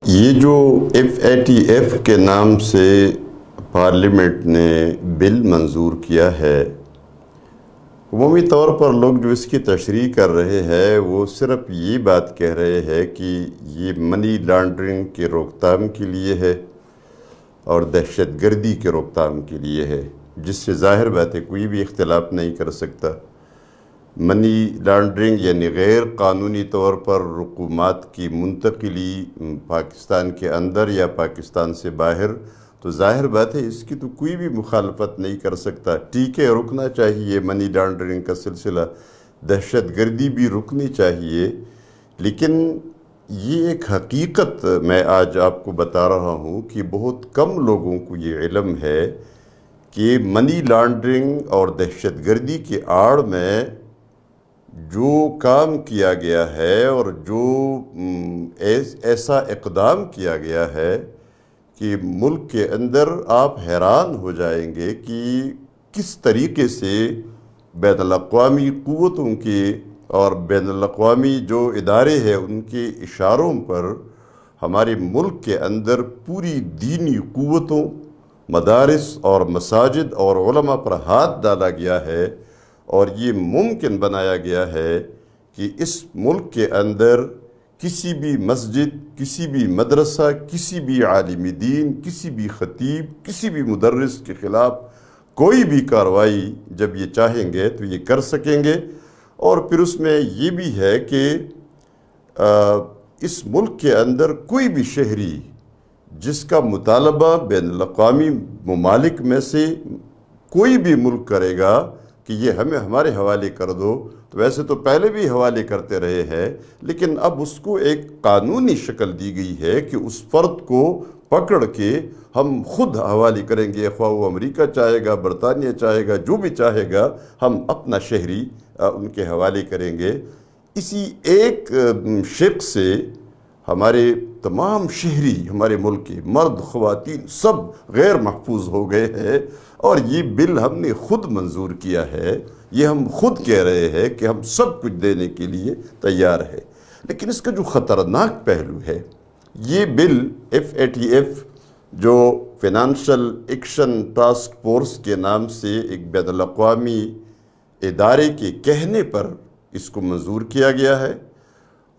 یہ جو FATF کے نام سے پارلیمنٹ نے بل منظور کیا ہے، عمومی طور پر لوگ جو اس کی تشریح کر رہے ہیں وہ صرف یہ بات کہہ رہے ہیں کہ یہ منی لانڈرنگ کے روک تھام کے لیے ہے اور دہشت گردی کے روک تھام کے لیے ہے، جس سے ظاہر بات ہے کوئی بھی اختلاف نہیں کر سکتا۔ منی لانڈرنگ یعنی غیر قانونی طور پر رقومات کی منتقلی پاکستان کے اندر یا پاکستان سے باہر، تو ظاہر بات ہے اس کی تو کوئی بھی مخالفت نہیں کر سکتا۔ ٹھیک ہے، رکنا چاہیے منی لانڈرنگ کا سلسلہ، دہشت گردی بھی رکنی چاہیے، لیکن یہ ایک حقیقت میں آج آپ کو بتا رہا ہوں کہ بہت کم لوگوں کو یہ علم ہے کہ منی لانڈرنگ اور دہشت گردی کے آڑ میں جو کام کیا گیا ہے اور جو ایسا اقدام کیا گیا ہے کہ ملک کے اندر آپ حیران ہو جائیں گے کہ کس طریقے سے بین الاقوامی قوتوں کے اور بین الاقوامی جو ادارے ہیں ان کے اشاروں پر ہمارے ملک کے اندر پوری دینی قوتوں، مدارس اور مساجد اور علماء پر ہاتھ ڈالا گیا ہے، اور یہ ممکن بنایا گیا ہے کہ اس ملک کے اندر کسی بھی مسجد، کسی بھی مدرسہ، کسی بھی عالم دین، کسی بھی خطیب، کسی بھی مدرس کے خلاف کوئی بھی کارروائی جب یہ چاہیں گے تو یہ کر سکیں گے۔ اور پھر اس میں یہ بھی ہے کہ اس ملک کے اندر کوئی بھی شہری جس کا مطالبہ بین الاقوامی ممالک میں سے کوئی بھی ملک کرے گا کہ یہ ہمارے حوالے کر دو، تو ویسے تو پہلے بھی حوالے کرتے رہے ہیں، لیکن اب اس کو ایک قانونی شکل دی گئی ہے کہ اس فرد کو پکڑ کے ہم خود حوالے کریں گے، خواہ وہ امریکہ چاہے گا، برطانیہ چاہے گا، جو بھی چاہے گا، ہم اپنا شہری ان کے حوالے کریں گے۔ اسی ایک شق سے ہمارے تمام شہری، ہمارے ملک کے مرد، خواتین سب غیر محفوظ ہو گئے ہیں، اور یہ بل ہم نے خود منظور کیا ہے، یہ ہم خود کہہ رہے ہیں کہ ہم سب کچھ دینے کے لیے تیار ہے۔ لیکن اس کا جو خطرناک پہلو ہے، یہ بل FATF جو فائنینشل ایکشن ٹاسک فورس کے نام سے ایک بین الاقوامی ادارے کے کہنے پر اس کو منظور کیا گیا ہے،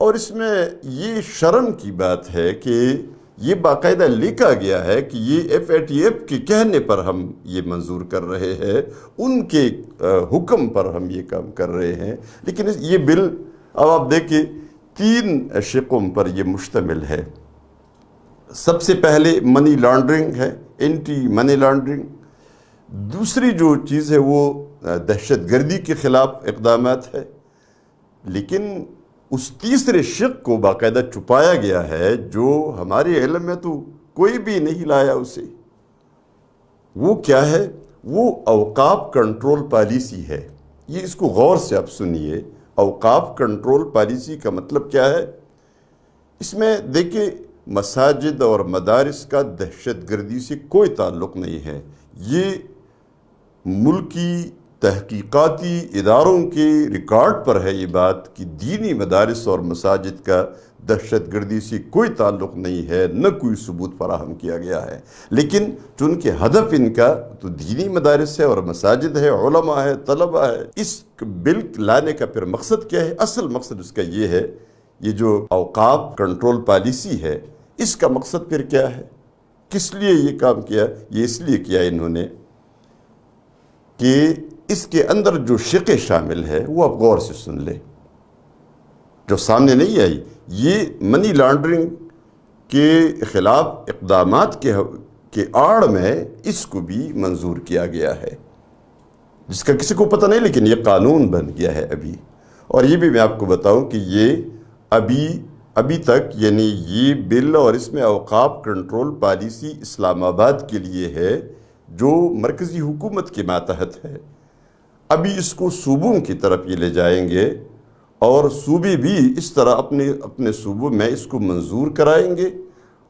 اور اس میں یہ شرم کی بات ہے کہ یہ باقاعدہ لکھا گیا ہے کہ یہ FATF کے کہنے پر ہم یہ منظور کر رہے ہیں، ان کے حکم پر ہم یہ کام کر رہے ہیں۔ لیکن یہ بل اب آپ دیکھیں 3 شقوں پر یہ مشتمل ہے۔ سب سے پہلے منی لانڈرنگ ہے، اینٹی منی لانڈرنگ۔ دوسری جو چیز ہے وہ دہشت گردی کے خلاف اقدامات ہے، لیکن اس تیسرے شق کو باقاعدہ چھپایا گیا ہے جو ہمارے علم میں تو کوئی بھی نہیں لایا اسے۔ وہ کیا ہے؟ وہ اوقاف کنٹرول پالیسی ہے۔ یہ اس کو غور سے آپ سنیے، اوقاف کنٹرول پالیسی کا مطلب کیا ہے؟ اس میں دیکھیں مساجد اور مدارس کا دہشت گردی سے کوئی تعلق نہیں ہے۔ یہ ملکی تحقیقاتی اداروں کے ریکارڈ پر ہے یہ بات کہ دینی مدارس اور مساجد کا دہشت گردی سے کوئی تعلق نہیں ہے، نہ کوئی ثبوت فراہم کیا گیا ہے۔ لیکن چونکہ ہدف ان کا تو دینی مدارس ہے اور مساجد ہے، علماء ہے، طلباء ہے۔ اس بل لانے کا پھر مقصد کیا ہے؟ اصل مقصد اس کا یہ ہے، یہ جو اوقاف کنٹرول پالیسی ہے، اس کا مقصد پھر کیا ہے؟ کس لیے یہ کام کیا؟ یہ اس لیے کیا انہوں نے کہ اس کے اندر جو شقیں شامل ہے وہ آپ غور سے سن لیں، جو سامنے نہیں آئی۔ یہ منی لانڈرنگ کے خلاف اقدامات کے آڑ میں اس کو بھی منظور کیا گیا ہے، جس کا کسی کو پتہ نہیں، لیکن یہ قانون بن گیا ہے ابھی۔ اور یہ بھی میں آپ کو بتاؤں کہ یہ ابھی تک یعنی یہ بل اور اس میں اوقاف کنٹرول پالیسی اسلام آباد کے لیے ہے جو مرکزی حکومت کے ماتحت ہے۔ ابھی اس کو صوبوں کی طرف یہ لے جائیں گے اور صوبے بھی اس طرح اپنے صوبوں میں اس کو منظور کرائیں گے،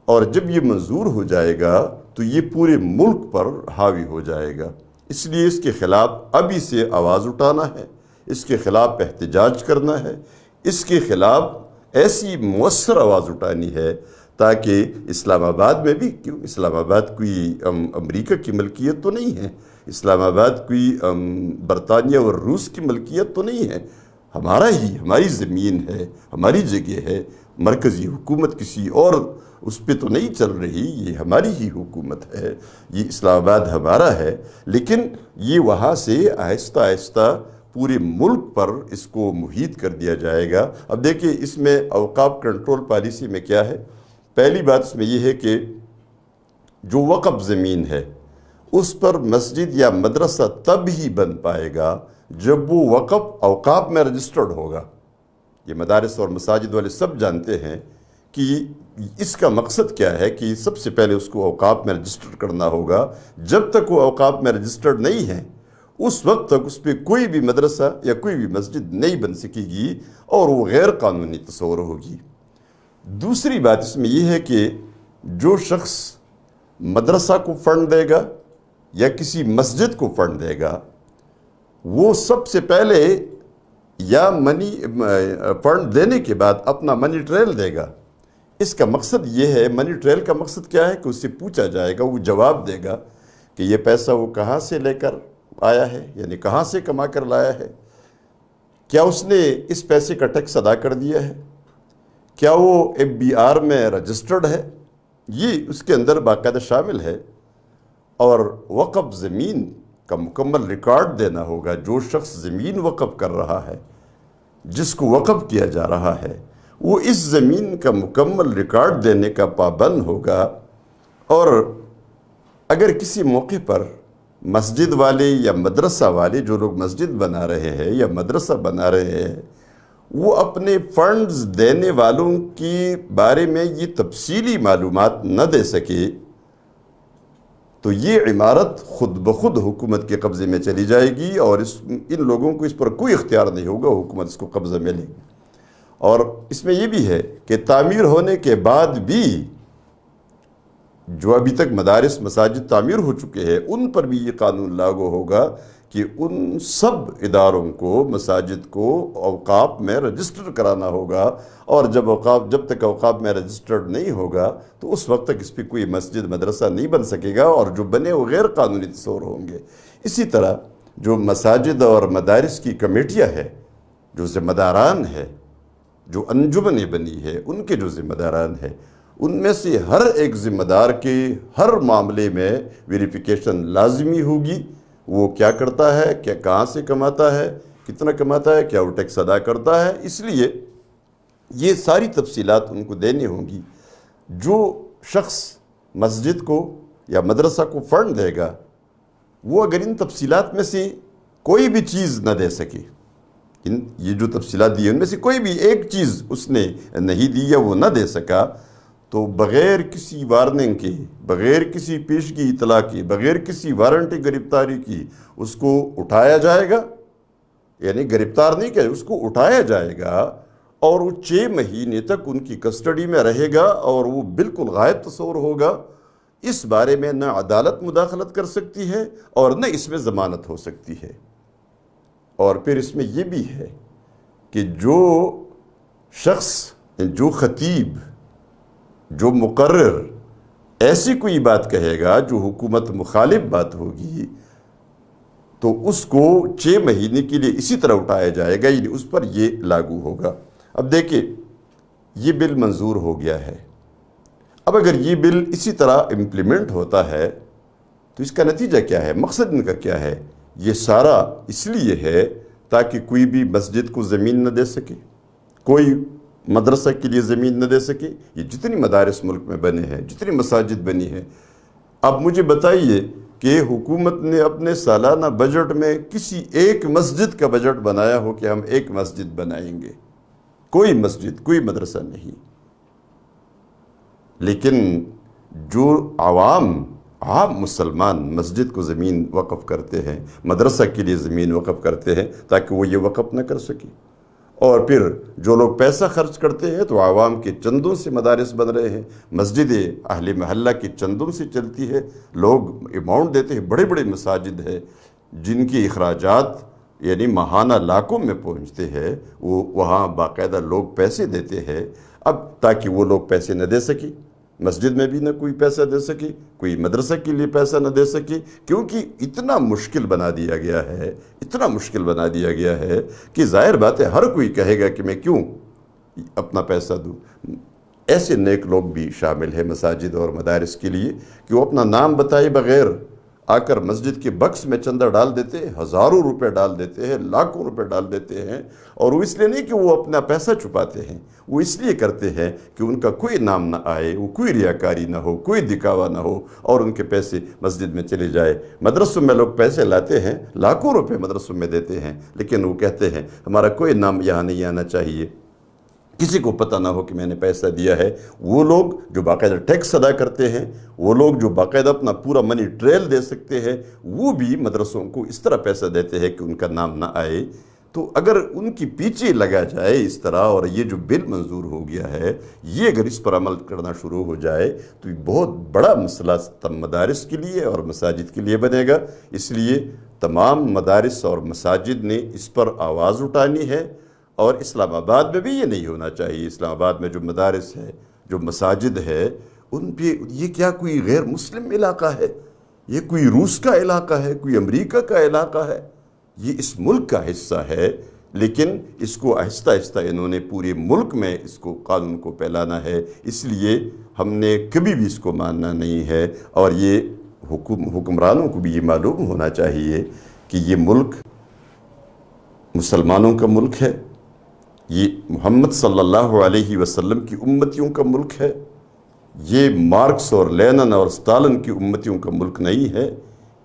اور جب یہ منظور ہو جائے گا تو یہ پورے ملک پر حاوی ہو جائے گا۔ اس لیے اس کے خلاف ابھی سے آواز اٹھانا ہے، اس کے خلاف احتجاج کرنا ہے، اس کے خلاف ایسی مؤثر آواز اٹھانی ہے تاکہ اسلام آباد میں بھی، کیوں اسلام آباد کوئی امریکہ کی ملکیت تو نہیں ہے، اسلام آباد کوئی برطانیہ اور روس کی ملکیت تو نہیں ہے، ہماری زمین ہے، ہماری جگہ ہے، مرکزی حکومت کسی اور اس پہ تو نہیں چل رہی، یہ ہماری ہی حکومت ہے، یہ اسلام آباد ہمارا ہے، لیکن یہ وہاں سے آہستہ آہستہ پورے ملک پر اس کو محیط کر دیا جائے گا۔ اب دیکھیں اس میں اوقاف کنٹرول پالیسی میں کیا ہے، پہلی بات اس میں یہ ہے کہ جو وقف زمین ہے اس پر مسجد یا مدرسہ تب ہی بن پائے گا جب وہ وقف اوقاف میں رجسٹرڈ ہوگا۔ یہ مدارس اور مساجد والے سب جانتے ہیں کہ اس کا مقصد کیا ہے کہ سب سے پہلے اس کو اوقاف میں رجسٹر کرنا ہوگا۔ جب تک وہ اوقاف میں رجسٹرڈ نہیں ہے اس وقت تک اس پہ کوئی بھی مدرسہ یا کوئی بھی مسجد نہیں بن سکے گی اور وہ غیر قانونی تصور ہوگی۔ دوسری بات اس میں یہ ہے کہ جو شخص مدرسہ کو فنڈ دے گا یا کسی مسجد کو فنڈ دے گا وہ سب سے پہلے یا فنڈ دینے کے بعد اپنا منی ٹریل دے گا۔ اس کا مقصد یہ ہے، منی ٹریل کا مقصد کیا ہے کہ اس سے پوچھا جائے گا، وہ جواب دے گا کہ یہ پیسہ وہ کہاں سے لے کر آیا ہے، یعنی کہاں سے کما کر لایا ہے، کیا اس نے اس پیسے کا ٹیکس ادا کر دیا ہے، کیا وہ FBR میں رجسٹرڈ ہے، یہ اس کے اندر باقاعدہ شامل ہے۔ اور وقف زمین کا مکمل ریکارڈ دینا ہوگا۔ جو شخص زمین وقف کر رہا ہے، جس کو وقف کیا جا رہا ہے، وہ اس زمین کا مکمل ریکارڈ دینے کا پابند ہوگا۔ اور اگر کسی موقع پر مسجد والے یا مدرسہ والے، جو لوگ مسجد بنا رہے ہیں یا مدرسہ بنا رہے ہیں، وہ اپنے فنڈز دینے والوں کے بارے میں یہ تفصیلی معلومات نہ دے سکے تو یہ عمارت خود بخود حکومت کے قبضے میں چلی جائے گی اور ان لوگوں کو اس پر کوئی اختیار نہیں ہوگا، حکومت اس کو قبضہ میں لے گی۔ اور اس میں یہ بھی ہے کہ تعمیر ہونے کے بعد بھی جو ابھی تک مدارس مساجد تعمیر ہو چکے ہیں ان پر بھی یہ قانون لاگو ہوگا کہ ان سب اداروں کو، مساجد کو اوقاف میں رجسٹر کرانا ہوگا، اور جب تک اوقاف میں رجسٹرڈ نہیں ہوگا تو اس وقت تک اس پہ کوئی مسجد مدرسہ نہیں بن سکے گا، اور جو بنے وہ غیر قانونی تصور ہوں گے۔ اسی طرح جو مساجد اور مدارس کی کمیٹیاں ہیں، جو ذمہ داران ہے، جو انجمنیں بنی ہے، ان کے جو ذمہ داران ہیں، ان میں سے ہر ایک ذمہ دار کے ہر معاملے میں ویریفیکیشن لازمی ہوگی۔ وہ کیا کرتا ہے، کیا کہاں سے کماتا ہے، کتنا کماتا ہے، کیا وہ ٹیکس ادا کرتا ہے۔ اس لیے یہ ساری تفصیلات ان کو دینی ہوں گی۔ جو شخص مسجد کو یا مدرسہ کو فنڈ دے گا وہ اگر ان تفصیلات میں سے کوئی بھی چیز نہ دے سکے، یہ جو تفصیلات دی ہیں ان میں سے کوئی بھی ایک چیز اس نے نہیں دی یا وہ نہ دے سکا، تو بغیر کسی وارننگ کے، بغیر کسی پیشگی اطلاع کی، بغیر کسی وارنٹی گرفتاری کی اس کو اٹھایا جائے گا، یعنی گرفتار نہیں کیا، اس کو اٹھایا جائے گا اور وہ 6 مہینے تک ان کی کسٹڈی میں رہے گا اور وہ بالکل غائب تصور ہوگا۔ اس بارے میں نہ عدالت مداخلت کر سکتی ہے اور نہ اس میں ضمانت ہو سکتی ہے۔ اور پھر اس میں یہ بھی ہے کہ جو شخص، جو خطیب، جو مقرر ایسی کوئی بات کہے گا جو حکومت مخالف بات ہوگی تو اس کو 6 مہینے کے لیے اسی طرح اٹھایا جائے گا، یعنی اس پر یہ لاگو ہوگا۔ اب دیکھیں یہ بل منظور ہو گیا ہے، اب اگر یہ بل اسی طرح امپلیمنٹ ہوتا ہے تو اس کا نتیجہ کیا ہے، مقصد ان کا کیا ہے؟ یہ سارا اس لیے ہے تاکہ کوئی بھی مسجد کو زمین نہ دے سکے، کوئی مدرسہ کے لیے زمین نہ دے سکے۔ یہ جتنی مدارس ملک میں بنے ہیں، جتنی مساجد بنی ہیں، اب مجھے بتائیے کہ حکومت نے اپنے سالانہ بجٹ میں کسی ایک مسجد کا بجٹ بنایا ہو کہ ہم ایک مسجد بنائیں گے؟ کوئی مسجد، کوئی مدرسہ نہیں۔ لیکن جو عام مسلمان مسجد کو زمین وقف کرتے ہیں، مدرسہ کے لیے زمین وقف کرتے ہیں تاکہ وہ یہ وقف نہ کر سکے، اور پھر جو لوگ پیسہ خرچ کرتے ہیں تو عوام کے چندوں سے مدارس بن رہے ہیں، مسجد اہل محلہ کے چندوں سے چلتی ہے، لوگ اماؤنٹ دیتے ہیں، بڑے بڑے مساجد ہیں جن کی اخراجات یعنی ماہانہ لاکھوں میں پہنچتے ہیں، وہ وہاں باقاعدہ لوگ پیسے دیتے ہیں اب تاکہ وہ لوگ پیسے نہ دے سکیں۔ مسجد میں بھی نہ کوئی پیسہ دے سکی، کوئی مدرسہ کے لیے پیسہ نہ دے سکی، کیونکہ اتنا مشکل بنا دیا گیا ہے، اتنا مشکل بنا دیا گیا ہے کہ ظاہر بات ہے ہر کوئی کہے گا کہ میں کیوں اپنا پیسہ دوں۔ ایسے نیک لوگ بھی شامل ہیں مساجد اور مدارس کے لیے کہ وہ اپنا نام بتائے بغیر آ کر مسجد کے بکس میں چندہ ڈال دیتے ہیں، ہزاروں روپے ڈال دیتے ہیں، لاکھوں روپے ڈال دیتے ہیں، اور وہ اس لیے نہیں کہ وہ اپنا پیسہ چھپاتے ہیں، وہ اس لیے کرتے ہیں کہ ان کا کوئی نام نہ آئے، وہ کوئی ریاکاری نہ ہو، کوئی دکھاوا نہ ہو، اور ان کے پیسے مسجد میں چلے جائے۔ مدرسوں میں لوگ پیسے لاتے ہیں، لاکھوں روپے مدرسوں میں دیتے ہیں، لیکن وہ کہتے ہیں ہمارا کوئی نام یہاں نہیں آنا چاہیے، کسی کو پتہ نہ ہو کہ میں نے پیسہ دیا ہے۔ وہ لوگ جو باقاعدہ ٹیکس ادا کرتے ہیں، وہ لوگ جو باقاعدہ اپنا پورا منی ٹریل دے سکتے ہیں، وہ بھی مدرسوں کو اس طرح پیسہ دیتے ہیں کہ ان کا نام نہ آئے۔ تو اگر ان کی پیچھے لگا جائے اس طرح، اور یہ جو بل منظور ہو گیا ہے، یہ اگر اس پر عمل کرنا شروع ہو جائے تو یہ بہت بڑا مسئلہ مدارس کے لیے اور مساجد کے لیے بنے گا۔ اس لیے تمام مدارس اور مساجد نے اس پر آواز اٹھانی ہے، اور اسلام آباد میں بھی یہ نہیں ہونا چاہیے۔ اسلام آباد میں جو مدارس ہے، جو مساجد ہے، ان پہ یہ کیا کوئی غیر مسلم علاقہ ہے؟ یہ کوئی روس کا علاقہ ہے، کوئی امریکہ کا علاقہ ہے؟ یہ اس ملک کا حصہ ہے، لیکن اس کو آہستہ آہستہ انہوں نے پورے ملک میں اس کو قانون کو پھیلانا ہے۔ اس لیے ہم نے کبھی بھی اس کو ماننا نہیں ہے، اور یہ حکمرانوں کو بھی یہ معلوم ہونا چاہیے کہ یہ ملک مسلمانوں کا ملک ہے، یہ محمد صلی اللہ علیہ وسلم کی امتیوں کا ملک ہے، یہ مارکس اور لینن اور ستالن کی امتیوں کا ملک نہیں ہے،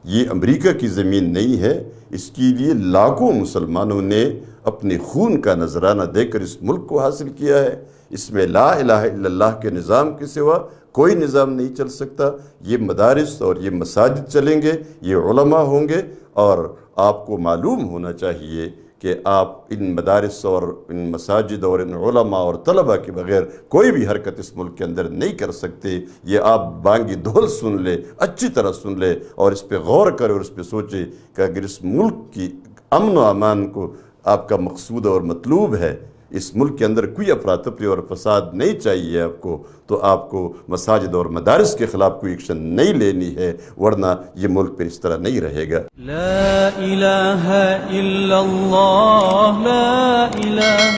یہ امریکہ کی زمین نہیں ہے۔ اس کے لیے لاکھوں مسلمانوں نے اپنے خون کا نذرانہ دے کر اس ملک کو حاصل کیا ہے۔ اس میں لا الہ الا اللہ کے نظام کے سوا کوئی نظام نہیں چل سکتا۔ یہ مدارس اور یہ مساجد چلیں گے، یہ علماء ہوں گے، اور آپ کو معلوم ہونا چاہیے کہ آپ ان مدارس اور ان مساجد اور ان علماء اور طلباء کے بغیر کوئی بھی حرکت اس ملک کے اندر نہیں کر سکتے۔ یہ آپ بانگی دھول سن لے، اچھی طرح سن لے، اور اس پہ غور کرے اور اس پہ سوچے کہ اگر اس ملک کی امن و امان کو آپ کا مقصود اور مطلوب ہے، اس ملک کے اندر کوئی افراتفری اور فساد نہیں چاہیے آپ کو، تو آپ کو مساجد اور مدارس کے خلاف کوئی ایکشن نہیں لینی ہے، ورنہ یہ ملک پھر اس طرح نہیں رہے گا۔ لا الہ الا اللہ، لا الہ